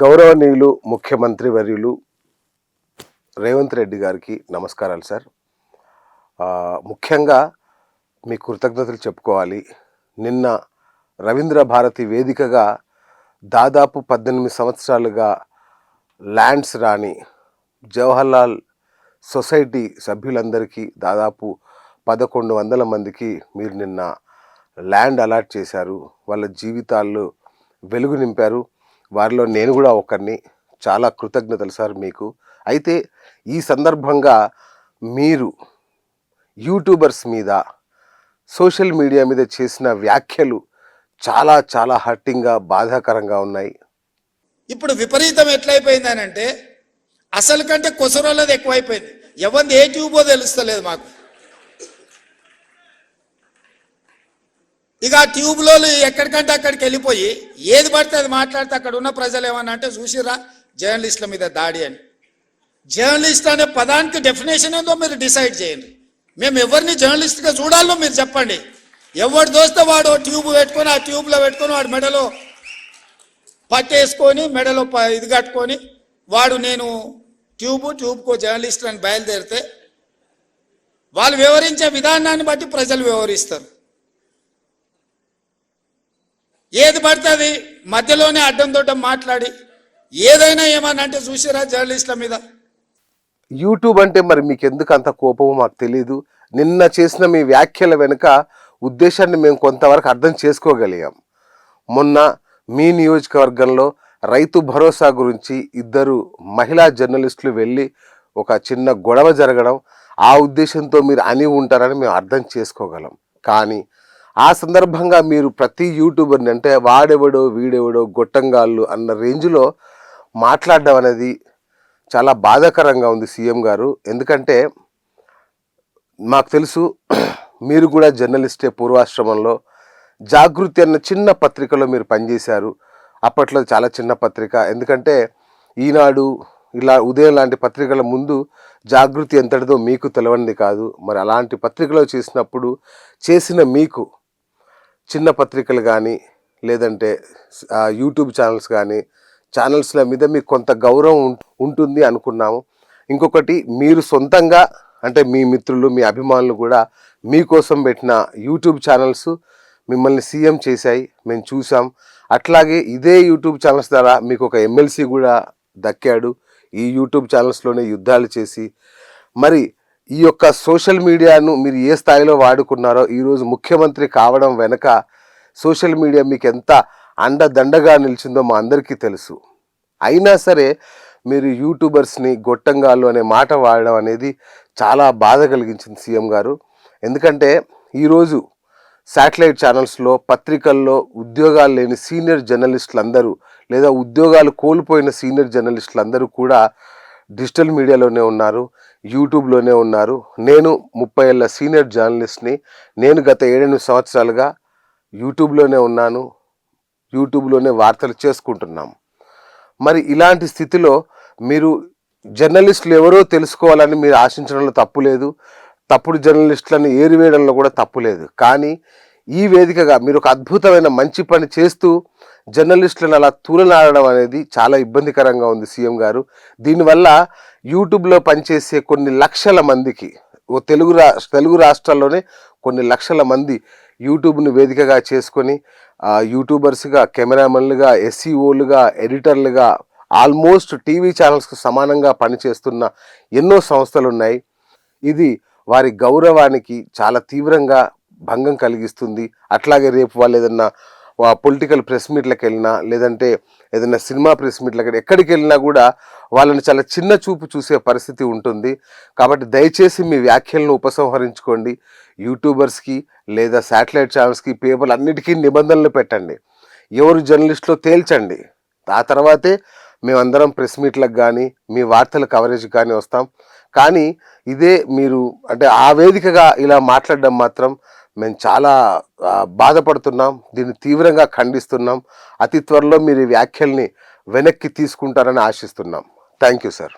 గౌరవనీయులు ముఖ్యమంత్రి వర్యులు రేవంత్ రెడ్డి గారికి నమస్కారాలు సార్. ముఖ్యంగా మీ కృతజ్ఞతలు చెప్పుకోవాలి. నిన్న రవీంద్ర భారతి వేదికగా దాదాపు 18 సంవత్సరాలుగా ల్యాండ్స్ రాని జవహర్లాల్ సొసైటీ సభ్యులందరికీ దాదాపు 1100 మందికి మీరు నిన్న ల్యాండ్ అలాట్ చేశారు. వాళ్ళ జీవితాల్లో వెలుగు నింపారు. వారిలో నేను కూడా ఒకరిని. చాలా కృతజ్ఞతలు సార్ మీకు. అయితే ఈ సందర్భంగా మీరు యూట్యూబర్స్ మీద సోషల్ మీడియా మీద చేసిన వ్యాఖ్యలు చాలా చాలా హర్టింగ్గా బాధాకరంగా ఉన్నాయి. ఇప్పుడు విపరీతం ఎట్లయిపోయిందనంటే అసలు కంటే కొసరోళ్ళది ఎక్కువైపోయింది. ఎవరిది ఏ ట్యూబో తెలుస్తలేదు మాకు. ఇక ఆ ట్యూబ్లో ఎక్కడికంటే అక్కడికి వెళ్ళిపోయి ఏది పడితే అది మాట్లాడితే అక్కడ ఉన్న ప్రజలు ఏమన్నా అంటే చూసిరా జర్నలిస్టుల మీద దాడి అని. జర్నలిస్ట్ అనే పదానికి డెఫినేషన్ ఏందో మీరు డిసైడ్ చేయండి. మేము ఎవరిని జర్నలిస్ట్గా చూడాలో మీరు చెప్పండి. ఎవడు దోస్తే వాడు ట్యూబ్ పెట్టుకొని ఆ ట్యూబ్లో పెట్టుకొని వాడు మెడలో పట్టేసుకొని మెడలో ఇది కట్టుకొని వాడు నేను ట్యూబ్కో జర్నలిస్ట్ అని బయలుదేరితే వాళ్ళు వివరించే విధానాన్ని బట్టి ప్రజలు వివరిస్తారు. ఏది పడుతుంది మధ్యలోనే అడ్డం దొడ్డం మాట్లాడి ఏదైనా ఏమన్నా అంటే చూసిరా జర్నలిస్టుల మీద. యూట్యూబ్ అంటే మరి మీకు ఎందుకు అంత కోపమో మాకు తెలియదు. నిన్న చేసిన మీ వ్యాఖ్యల వెనుక ఉద్దేశాన్ని మేము కొంతవరకు అర్థం చేసుకోగలిగాం. మొన్న మీ నియోజకవర్గంలో రైతు భరోసా గురించి 2 మహిళా జర్నలిస్టులు వెళ్ళి ఒక చిన్న గొడవ జరగడం, ఆ ఉద్దేశంతో మీరు అని ఉంటారని మేము అర్థం చేసుకోగలం. కానీ ఆ సందర్భంగా మీరు ప్రతి యూట్యూబర్ని అంటే వాడెవడో వీడెవడో గొట్టంగాళ్ళు అన్న రేంజ్లో మాట్లాడడం అనేది చాలా బాధాకరంగా ఉంది సీఎం గారు. ఎందుకంటే మాకు తెలుసు మీరు కూడా జర్నలిస్టే. పూర్వాశ్రమంలో జాగృతి అన్న చిన్న పత్రికలో మీరు పనిచేశారు. అప్పట్లో చాలా చిన్న పత్రిక. ఎందుకంటే ఈనాడు ఇలా ఉదయం లాంటి పత్రికల ముందు జాగృతి ఎంతటిదో మీకు తెలవంది కాదు. మరి అలాంటి పత్రికలో చేసిన మీకు చిన్న పత్రికలు కానీ లేదంటే యూట్యూబ్ ఛానల్స్ కానీ ఛానల్స్ల మీద మీకు కొంత గౌరవం ఉంటుంది అనుకున్నాము. ఇంకొకటి మీరు సొంతంగా అంటే మీ మిత్రులు మీ అభిమానులు కూడా మీకోసం పెట్టిన యూట్యూబ్ ఛానల్స్ మిమ్మల్ని సీఎం చేశాయి, మేము చూసాం. అట్లాగే ఇదే యూట్యూబ్ ఛానల్స్ ద్వారా మీకు ఒక ఎమ్మెల్సీ కూడా దక్కాడు. ఈ యూట్యూబ్ ఛానల్స్లోనే యుద్ధాలు చేసి మరి ఈ యొక్క సోషల్ మీడియాను మీరు ఏ స్థాయిలో వాడుకున్నారో ఈరోజు ముఖ్యమంత్రి కావడం వెనక సోషల్ మీడియా మీకు ఎంత అండదండగా నిలిచిందో మా అందరికీ తెలుసు. అయినా సరే మీరు యూట్యూబర్స్ని గొట్టంగాళ్ళు అనే మాట వాడడం అనేది చాలా బాధ కలిగించింది సీఎం గారు. ఎందుకంటే ఈరోజు శాటిలైట్ ఛానల్స్లో పత్రికల్లో ఉద్యోగాలు లేని సీనియర్ జర్నలిస్టులు అందరూ లేదా ఉద్యోగాలు కోల్పోయిన సీనియర్ జర్నలిస్టులు అందరూ కూడా డిజిటల్ మీడియాలోనే ఉన్నారు, యూట్యూబ్లోనే ఉన్నారు. నేను 30 ఏళ్ళ సీనియర్ జర్నలిస్ట్ని. నేను గత 7-8 సంవత్సరాలుగా యూట్యూబ్లోనే ఉన్నాను. యూట్యూబ్లోనే వార్తలు చేసుకుంటున్నాం. మరి ఇలాంటి స్థితిలో మీరు జర్నలిస్టులు ఎవరో తెలుసుకోవాలని మీరు ఆశించడంలో తప్పు లేదు. తప్పుడు జర్నలిస్టులను ఏరివేయడంలో కూడా తప్పు లేదు. కానీ ఈ వేదికగా మీరు ఒక అద్భుతమైన మంచి పని చేస్తూ జర్నలిస్టులను అలా తూలనాడడం అనేది చాలా ఇబ్బందికరంగా ఉంది సీఎం గారు. దీనివల్ల యూట్యూబ్లో పనిచేసే కొన్ని లక్షల మందికి తెలుగు రాష్ట్రాల్లోనే కొన్ని లక్షల మంది యూట్యూబ్ను వేదికగా చేసుకొని యూట్యూబర్స్గా, కెమెరామెన్లుగా, ఎస్ఈఓలుగా, ఎడిటర్లుగా ఆల్మోస్ట్ టీవీ ఛానల్స్కు సమానంగా పనిచేస్తున్న ఎన్నో సంస్థలు ఉన్నాయి. ఇది వారి గౌరవానికి చాలా తీవ్రంగా భంగం కలిగిస్తుంది. అట్లాగే రేపు వాళ్ళు ఏదన్నా పొలిటికల్ ప్రెస్ మీట్లకు వెళ్ళినా లేదంటే ఏదైనా సినిమా ప్రెస్ మీట్లకు ఎక్కడికి వెళ్ళినా కూడా వాళ్ళని చాలా చిన్న చూపు చూసే పరిస్థితి ఉంటుంది. కాబట్టి దయచేసి మీ వ్యాఖ్యలను ఉపసంహరించుకోండి. యూట్యూబర్స్కి లేదా శాటిలైట్ ఛానల్స్కి, పేపర్లు అన్నిటికీ నిబంధనలు పెట్టండి. ఎవరు జర్నలిస్టులో తేల్చండి. ఆ తర్వాతే మేమందరం ప్రెస్ మీట్లకు కానీ మీ వార్తల కవరేజ్కి కానీ వస్తాం. కానీ ఇదే మీరు అంటే ఆ వేదికగా ఇలా మాట్లాడడం మాత్రం మేము చాలా బాధపడుతున్నాం. దీన్ని తీవ్రంగా ఖండిస్తున్నాం. అతి త్వరలో మీరు ఈ వ్యాఖ్యల్ని వెనక్కి తీసుకుంటారని ఆశిస్తున్నాం. Thank you sir.